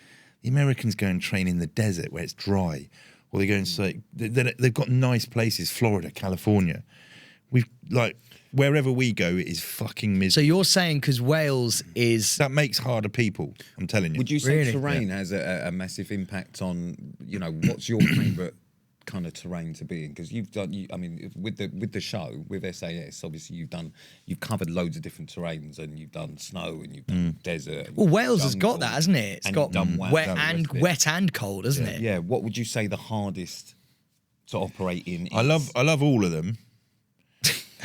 The Americans go and train in the desert where it's dry. Or they go and say, they've got nice places, Florida, California. We've, like, wherever we go, it is fucking miserable. So you're saying because Wales is... That makes harder people, I'm telling you. Would you say Really? terrain has a massive impact on, you know, what's your favourite kind of terrain to be in? Because you've done, I mean, with the show, with SAS, obviously you've covered loads of different terrains, and you've done snow, and you've done desert. Well, Wales has got that, hasn't it? It's and got you've done wet and cold, hasn't it? Yeah. What would you say the hardest to operate in is? I love all of them,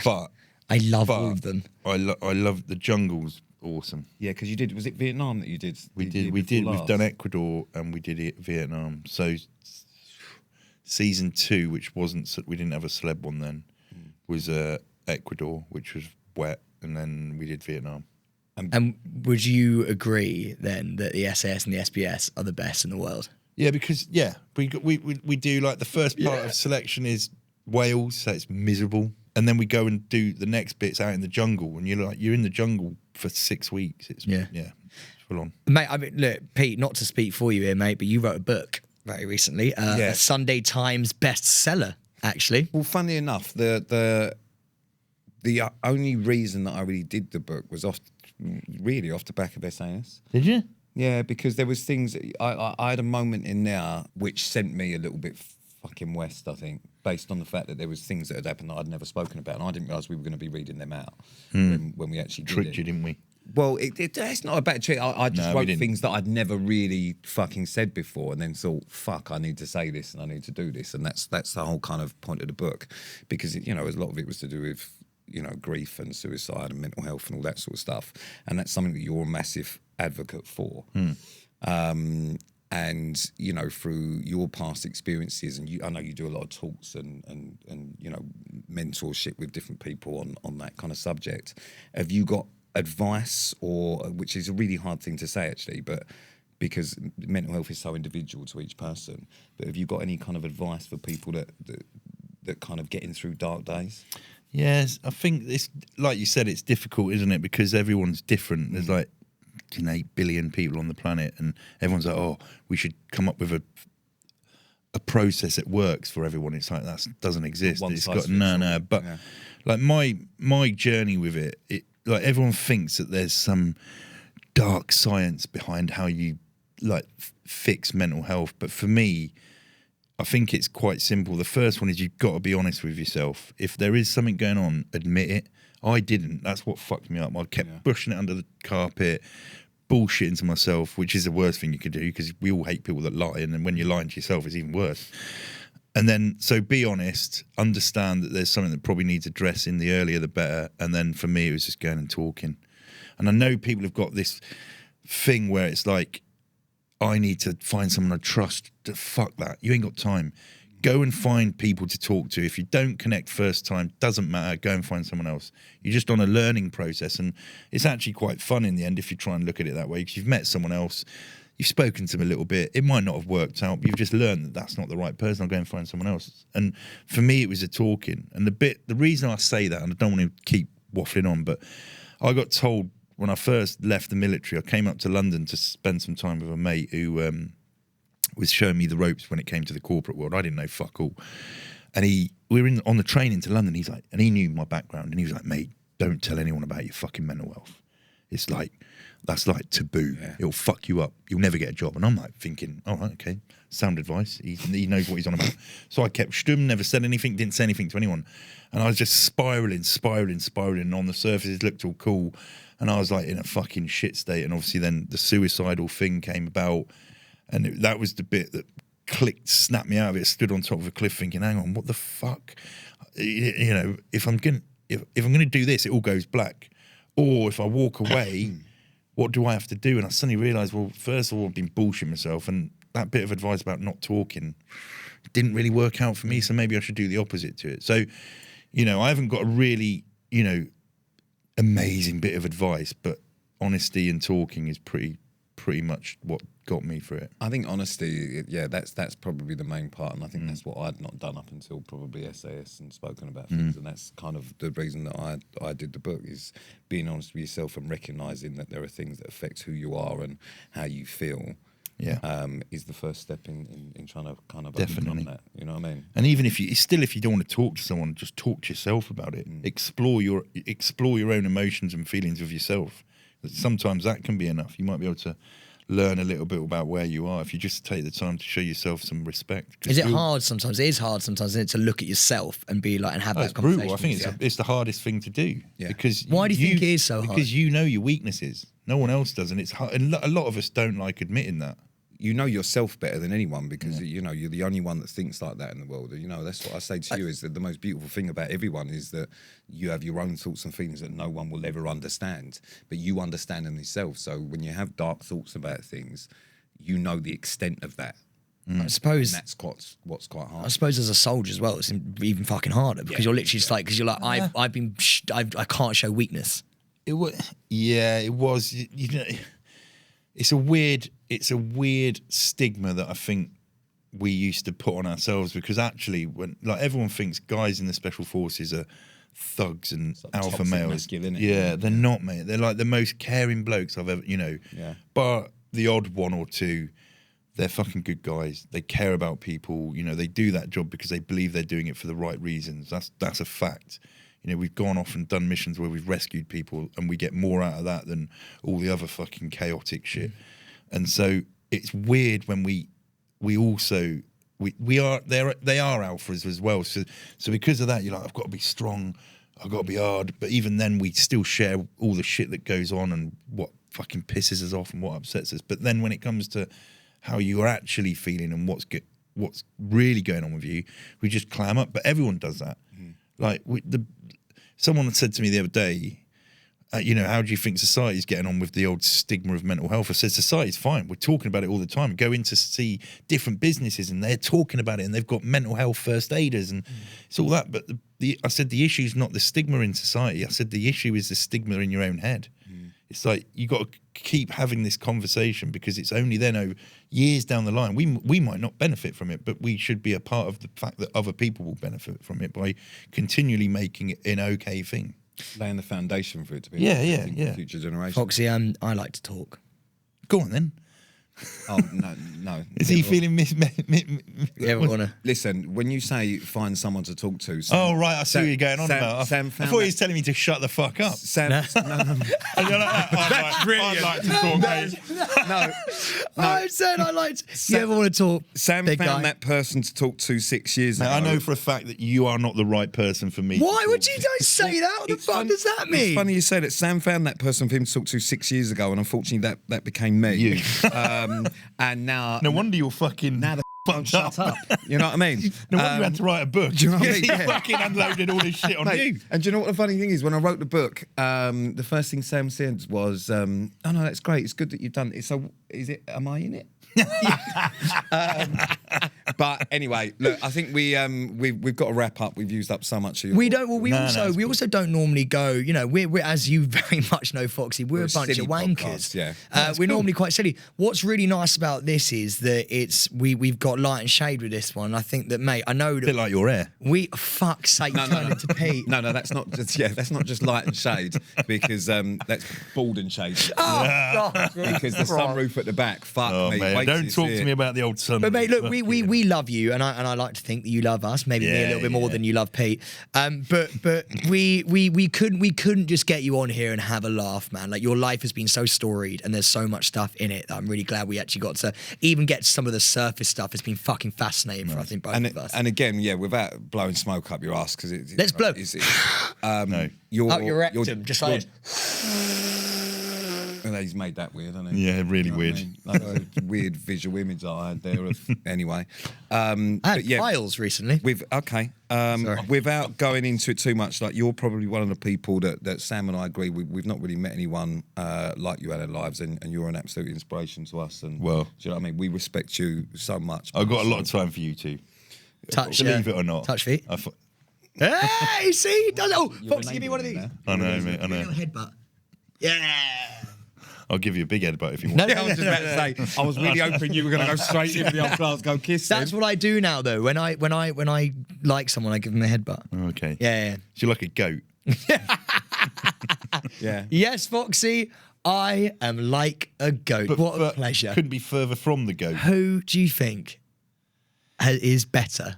but I love all of them. I love the jungle's awesome. Yeah, because you did. Was it Vietnam that you did? We did. We've done Ecuador and we did it Vietnam. So season 2, which wasn't, we didn't have a celeb one then, was Ecuador, which was wet, and then we did Vietnam. And would you agree then that the SAS and the SBS are the best in the world? Yeah, because we do, like, the first part of selection is Wales, so it's miserable, and then we go and do the next bits out in the jungle, and you're in the jungle for 6 weeks. It's it's full on. Mate, I mean, look, Pete, not to speak for you here, mate, but you wrote a book very recently, a Sunday Times bestseller, actually. Well, funnily enough, the only reason that I really did the book was off the back of SAS. Did you? Yeah, because there was things, I had a moment in there which sent me a little bit fucking west, I think, based on the fact that there was things that had happened that I'd never spoken about, and I didn't realise we were going to be reading them out when we actually did Tricked you, didn't we? Well, it's not a bad trick. I just wrote things that I'd never really fucking said before, and then thought, fuck, I need to say this and I need to do this, and that's the whole kind of point of the book, because a lot of it was to do with grief and suicide and mental health and all that sort of stuff, and that's something that you're a massive advocate for. And through your past experiences, and I know you do a lot of talks and mentorship with different people on that kind of subject. Have you got advice, or which is a really hard thing to say actually, but because mental health is so individual to each person, but have you got any kind of advice for people that kind of getting through dark days? Yes, I think it's, like you said, it's difficult, isn't it? Because everyone's different. There's like 8 billion people on the planet, and everyone's like, oh, we should come up with a process that works for everyone. It's like, that doesn't exist. It's got no. But like my journey with it, like, everyone thinks that there's some dark science behind how you fix mental health, but for me, I think it's quite simple. The first one is you've got to be honest with yourself. If there is something going on, admit it. I didn't. That's what fucked me up. I kept pushing it under the carpet, bullshitting to myself, which is the worst thing you could do, because we all hate people that lie, and then when you're lying to yourself, it's even worse. And then, so be honest, understand that there's something that probably needs addressing, the earlier the better. And then for me, it was just going and talking. And I know people have got this thing where it's like, I need to find someone I trust. Fuck that. You ain't got time. Go and find people to talk to. If you don't connect first time, doesn't matter, go and find someone else. You're just on a learning process, and it's actually quite fun in the end if you try and look at it that way, because you've met someone else, you've spoken to them a little bit, it might not have worked out, but you've just learned that that's not the right person. I'll go and find someone else. And for me, it was a talking. And the reason I say that, and I don't want to keep waffling on, but I got told when I first left the military, I came up to London to spend some time with a mate who was showing me the ropes when it came to the corporate world. I didn't know fuck all. And we were on the train into London. He's like, and he knew my background, and he was like, mate, don't tell anyone about your fucking mental health. It's like, that's like taboo. Yeah. It'll fuck you up. You'll never get a job. And I'm like thinking, all right, okay, sound advice. He knows what he's on about. So I kept stum, never said anything, didn't say anything to anyone. And I was just spiraling. And on the surface, it looked all cool. And I was like in a fucking shit state. And obviously then the suicidal thing came about. And that was the bit that clicked, snapped me out of it. Stood on top of a cliff thinking, hang on, what the fuck? If I'm gonna do this, it all goes black. Or if I walk away, what do I have to do? And I suddenly realised, well, first of all, I've been bullshitting myself, and that bit of advice about not talking didn't really work out for me, so maybe I should do the opposite to it. So, you know, I haven't got a really, you know, amazing bit of advice, but honesty and talking is pretty much what got me through it. I think honesty, yeah, that's probably the main part, and I think that's what I'd not done up until probably SAS and spoken about things, and that's kind of the reason that I did the book, is being honest with yourself and recognising that there are things that affect who you are and how you feel. Yeah, is the first step in trying to kind of definitely overcome that. You know what I mean? And even if you don't want to talk to someone, just talk to yourself about it. Explore your own emotions and feelings of yourself. Sometimes that can be enough. You might be able to learn a little bit about where you are if you just take the time to show yourself some respect. Is it hard sometimes? It is hard sometimes, isn't it, to look at yourself and be like, and have that it's conversation. brutal. I think it's the hardest thing to do. Yeah. Because why do you think it is so hard? Because you know your weaknesses. No one else does, and it's hard. And a lot of us don't like admitting that. You know yourself better than anyone, because you know you're the only one that thinks like that in the world. You know, that's what I say to you, is that the most beautiful thing about everyone is that you have your own thoughts and feelings that no one will ever understand, but you understand them yourself. So when you have dark thoughts about things, you know the extent of that. I suppose And that's what's quite hard. I suppose as a soldier as well, it's even fucking harder, because you're literally just like, because you're like, I can't show weakness. It was, you know, it's a weird stigma that I think we used to put on ourselves, because actually, when like everyone thinks guys in the special forces are thugs and alpha males, they're not, mate. They're like the most caring blokes I've ever, you know. Yeah. But the odd one or two, they're fucking good guys. They care about people. You know, they do that job because they believe they're doing it for the right reasons. That's a fact. You know, we've gone off and done missions where we've rescued people, and we get more out of that than all the other fucking chaotic shit. And so it's weird when they are alphas as well. So because of that, you're like, I've got to be strong, I've got to be hard. But even then, we still share all the shit that goes on and what fucking pisses us off and what upsets us. But then when it comes to how you are actually feeling and what's really going on with you, we just clam up. But everyone does that. Like someone said to me the other day, you know, how do you think society's getting on with the old stigma of mental health? I said, society's fine. We're talking about it all the time. Go in to see different businesses and they're talking about it, and they've got mental health first aiders and it's all that. But I said, the issue is not the stigma in society. I said, the issue is the stigma in your own head. It's like, you got to keep having this conversation, because it's only then, years down the line, we might not benefit from it, but we should be a part of the fact that other people will benefit from it by continually making it an okay thing. Laying the foundation for it to be for future generations. Foxy, I like to talk. Go on then. Oh, no. Is he feeling Listen, when you say find someone to talk to... oh, right, I see what you're going on about. I thought he was telling me to shut the fuck up. No. That's brilliant. I'd like to talk, mate. No. I said I liked... You ever want to talk, Sam big found guy? that person to talk to 6 years ago. I know for a fact that you are not the right person for me. Why would you don't say that? What the fuck does that mean? It's funny you say that. Sam found that person for him to talk to 6 years ago, and unfortunately that became me. You. And now... No wonder you're fucking... Now the don't shut up. You know what I mean? No wonder you had to write a book. Do you know what I mean? He fucking unloaded all this shit on Mate, you. And do you know what the funny thing is? When I wrote the book, the first thing Sam said was, "Oh no, that's great. It's good that you've done it. So, am I in it?" But anyway, look, I think we've got to wrap up. We've used up so much of your... We don't. Well, we also don't normally go. You know, we're as you very much know, Foxy. We're a bunch of wankers. Podcast, we're normally quite silly. What's really nice about this is that we've got light and shade with this one. I think that, mate, I know that... A bit like your hair. Fuck's sake, turn into Pete. No, that's not just light and shade, because that's bald and shade. Oh, God. Because the sunroof at the back. Fuck me. Mate, don't talk to me about the old sun. But mate, look, we love you, and I like to think that you love us. Maybe me a little bit more than you love Pete. But we couldn't just get you on here and have a laugh, man. Like, your life has been so storied, and there's so much stuff in it that I'm really glad we actually got to even get some of the surface stuff. It's been fucking fascinating for I think both of us. And again, without blowing smoke up your ass, because let's blow. No, Up your rectum, just like. And he's made that weird, hasn't he? Yeah, really You know what I weird. mean? Like a weird visual image that I had there of anyway. I But had yeah, files recently. without going into it too much, like you're probably one of the people that Sam and I agree we've not really met anyone like you in our lives, and you're an absolute inspiration to us. And Well, do you know what I mean? We respect you so much. I've got a lot of time for you two. Touch, Believe it or not. Touch feet. I thought- Hey, see, he does it. Oh, You're Foxy, give me one of these. I know, mate. I Give me a know. little headbutt. Yeah. I'll give you a big headbutt if you want. No, Yeah, I was just about to say. I was really hoping you were going to go straight into the old class, go kiss That's him. what I do now, though. When I like someone, I give them a headbutt. Okay. Yeah. So you're like a goat. Yeah. Yes, Foxy, I am like a goat. What a pleasure. Couldn't be further from the goat. Who do you think is better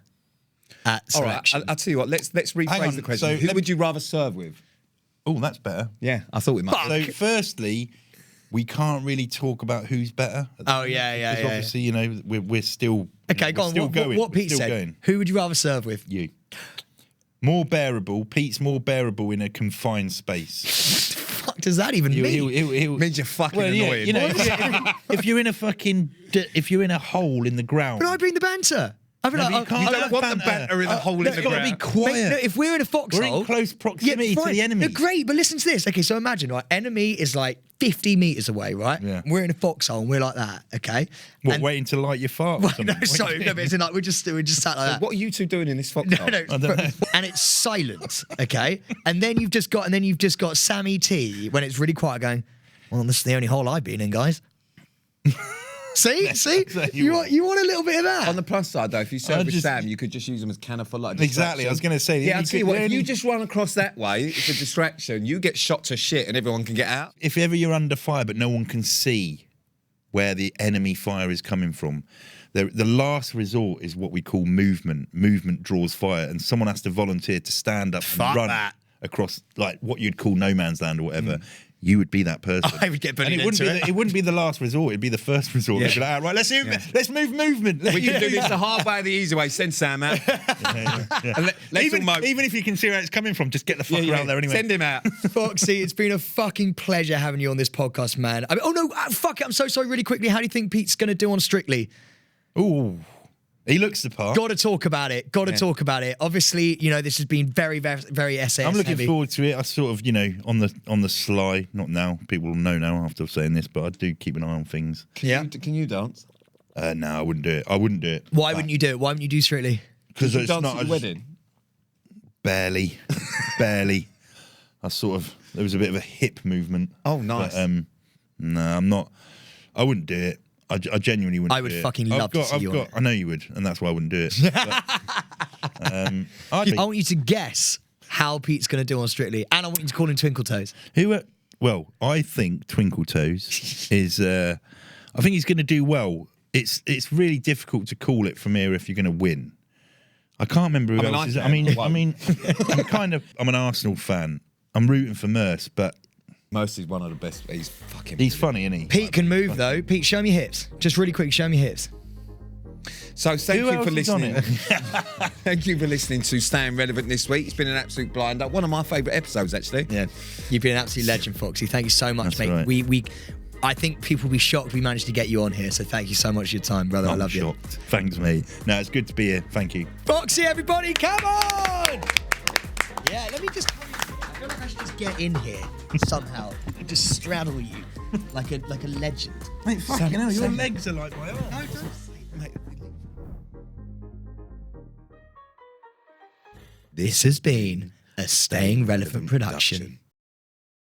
at All right. selection? I'll tell you what. Let's Hang rephrase on, the question. so Who let would you rather serve with? Oh, that's better. Yeah, I thought we might. So, firstly, we can't really talk about who's better. Oh, yeah. Because obviously, you know, we're still. Okay, go on. Still What, going. what We're Pete still said. going. Who would you rather serve with? You. More bearable. Pete's more bearable in a confined space. Fuck does that even mean? He'll- Means you're fucking well, yeah, annoying. you know, if you're in a fucking, if you're in a hole in the ground. But I bring the banter. I mean, No, but you can't You have don't want the banter in the hole in It's the got to ground. be quiet. No, if we're in a foxhole, We're in close proximity to fine. the enemy. No, great, but listen to this. Okay, so imagine, right? Enemy is like 50 meters away, right? Yeah. We're in a foxhole and we're like that. Okay. What, And- waiting to light your fart? or No, something? sorry, no, but it's in like we're just sat like that. What are you two doing in this foxhole? No, and it's silent, okay? And then you've just got Sammy T when it's really quiet going, well, this is the only hole I've been in, guys. See? You want a little bit of that? On the plus side, though, if you serve with just- Sam, you could just use them as cannon for like Exactly, I was going to say. Yeah, I'll tell you what, if only- you just run across that way, it's a distraction. You get shot to shit and everyone can get out. if ever you're under fire but no one can see where the enemy fire is coming from, the last resort is what we call movement. Movement draws fire, and someone has to volunteer to stand up Fuck and run that. across like what you'd call no man's land or whatever. You would be that person. I would get bullied and it wouldn't into be it. it wouldn't be the last resort. It'd be the first resort. They'd be like, all right, let's move movement. We can do this the hard way or the easy way. Send Sam out. And let's all mope. Even if you can see where it's coming from, just get the fucker out there anyway. Send him out. Foxy, it's been a fucking pleasure having you on this podcast, man. I mean, oh no, fuck it, I'm so sorry. Really quickly, how do you think Pete's going to do on Strictly? Ooh, he looks the part. Got to talk about it. Talk about it. Obviously, you know, this has been very, very, very SAS I'm looking heavy. forward to it. I sort of, you know, on the sly. Not now. People will know now after saying this, but I do keep an eye on things. Yeah. Can you dance? No, I wouldn't do it. I wouldn't do it. Why wouldn't you do it? Why wouldn't you do Strictly? Because You it's dance not at the wedding? barely. I sort of. There was a bit of a hip movement. Oh, nice. But, no, I'm not. I wouldn't do it. I genuinely wouldn't. I would do it. fucking love to see you on it. I know you would, and that's why I wouldn't do it. But, I want you to guess how Pete's going to do on Strictly, and I want you to call him Twinkle Toes. Well, I think Twinkle Toes is. I think he's going to do well. It's really difficult to call it from here if you're going to win. I can't remember who else is. I I mean, can. I'm an Arsenal fan. I'm rooting for Merce, but Mercy's one of the best. He's fucking. he's funny, isn't he? Pete can move though. Pete, show me your hips. Just really quick, show me your hips. So thank Who you else for is on listening. it? Thank you for listening to Staying Relevant this week. It's been an absolute blinder. One of my favourite episodes, actually. Yeah, you've been an absolute legend, Foxy. Thank you so much, That's mate. right. I think people will be shocked we managed to get you on here. So thank you so much for your time, brother. I I'm love you. shocked. Thanks, mate. No, it's good to be here. Thank you. Foxy, everybody, come on! Yeah, let me just. I feel like I should just get in here somehow and just straddle you like a legend. Mate, fucking hell, your legs are like my arms. No, don't sleep, mate. This has been a Staying Relevant production.